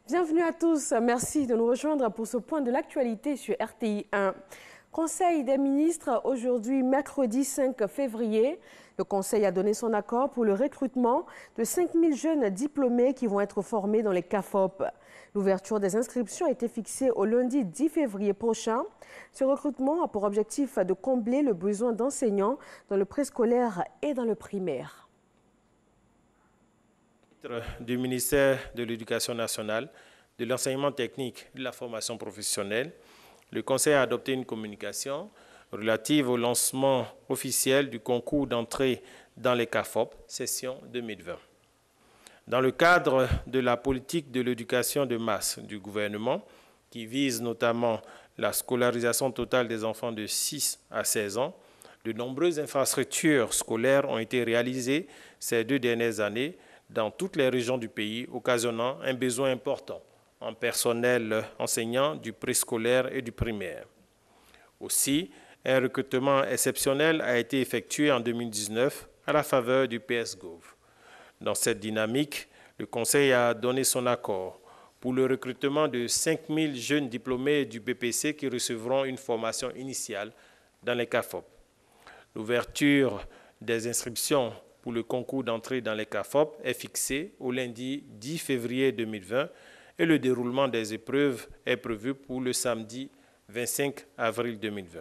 Bienvenue à tous, merci de nous rejoindre pour ce point de l'actualité sur RTI 1. Conseil des ministres aujourd'hui, mercredi 5 février. Le Conseil a donné son accord pour le recrutement de 5000 jeunes diplômés qui vont être formés dans les CAFOP. L'ouverture des inscriptions a été fixée au lundi 10 février prochain. Ce recrutement a pour objectif de combler le besoin d'enseignants dans le préscolaire et dans le primaire. Du ministère de l'Éducation nationale, de l'enseignement technique et de la formation professionnelle, le Conseil a adopté une communication relative au lancement officiel du concours d'entrée dans les CAFOP, session 2020. Dans le cadre de la politique de l'éducation de masse du gouvernement, qui vise notamment la scolarisation totale des enfants de 6 à 16 ans, de nombreuses infrastructures scolaires ont été réalisées ces 2 dernières années dans toutes les régions du pays, occasionnant un besoin important en personnel enseignant du préscolaire et du primaire. Aussi, un recrutement exceptionnel a été effectué en 2019 à la faveur du PS-Gov. Dans cette dynamique, le Conseil a donné son accord pour le recrutement de 5000 jeunes diplômés du BPC qui recevront une formation initiale dans les CAFOP. L'ouverture des inscriptions pour le concours d'entrée dans les CAFOP est fixé au lundi 10 février 2020 et le déroulement des épreuves est prévu pour le samedi 25 avril 2020.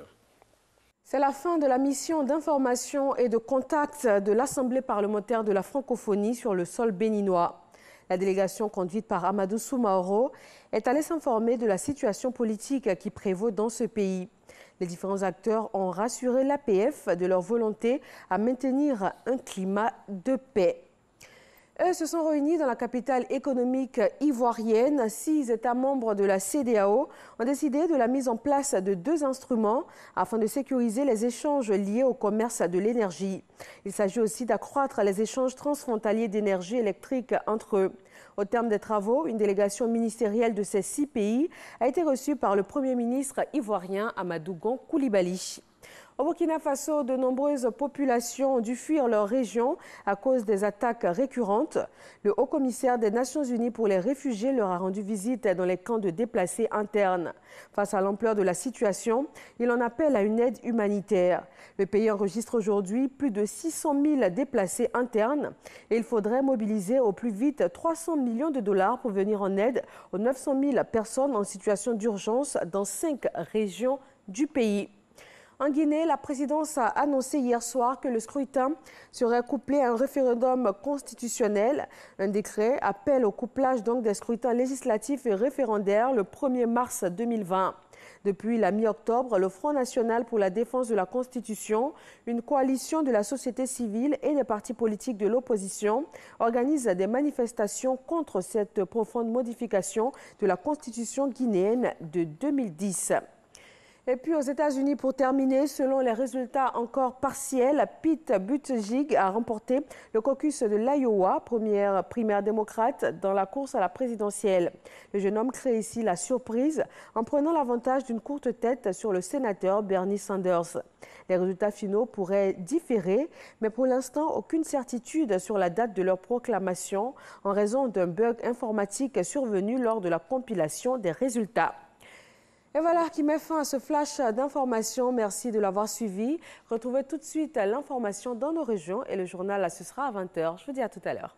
C'est la fin de la mission d'information et de contact de l'Assemblée parlementaire de la francophonie sur le sol béninois. La délégation conduite par Amadou Soumaoro est allée s'informer de la situation politique qui prévaut dans ce pays. Les différents acteurs ont rassuré l'APF de leur volonté à maintenir un climat de paix. Eux se sont réunis dans la capitale économique ivoirienne. 6 États membres de la CEDEAO ont décidé de la mise en place de 2 instruments afin de sécuriser les échanges liés au commerce de l'énergie. Il s'agit aussi d'accroître les échanges transfrontaliers d'énergie électrique entre eux. Au terme des travaux, une délégation ministérielle de ces 6 pays a été reçue par le Premier ministre ivoirien Amadou Gon Coulibaly. Au Burkina Faso, de nombreuses populations ont dû fuir leur région à cause des attaques récurrentes. Le haut-commissaire des Nations Unies pour les réfugiés leur a rendu visite dans les camps de déplacés internes. Face à l'ampleur de la situation, il en appelle à une aide humanitaire. Le pays enregistre aujourd'hui plus de 600 000 déplacés internes et il faudrait mobiliser au plus vite 300 millions de dollars pour venir en aide aux 900 000 personnes en situation d'urgence dans 5 régions du pays. En Guinée, la présidence a annoncé hier soir que le scrutin serait couplé à un référendum constitutionnel. Un décret appelle au couplage des scrutins législatifs et référendaires le 1er mars 2020. Depuis la mi-octobre, le Front national pour la défense de la Constitution, une coalition de la société civile et des partis politiques de l'opposition, organise des manifestations contre cette profonde modification de la Constitution guinéenne de 2010. Et puis aux États-Unis, pour terminer, selon les résultats encore partiels, Pete Buttigieg a remporté le caucus de l'Iowa, première primaire démocrate dans la course à la présidentielle. Le jeune homme crée ici la surprise en prenant l'avantage d'une courte tête sur le sénateur Bernie Sanders. Les résultats finaux pourraient différer, mais pour l'instant, aucune certitude sur la date de leur proclamation en raison d'un bug informatique survenu lors de la compilation des résultats. Et voilà qui met fin à ce flash d'informations. Merci de l'avoir suivi. Retrouvez tout de suite l'information dans nos régions et le journal, ce sera à 20 h. Je vous dis à tout à l'heure.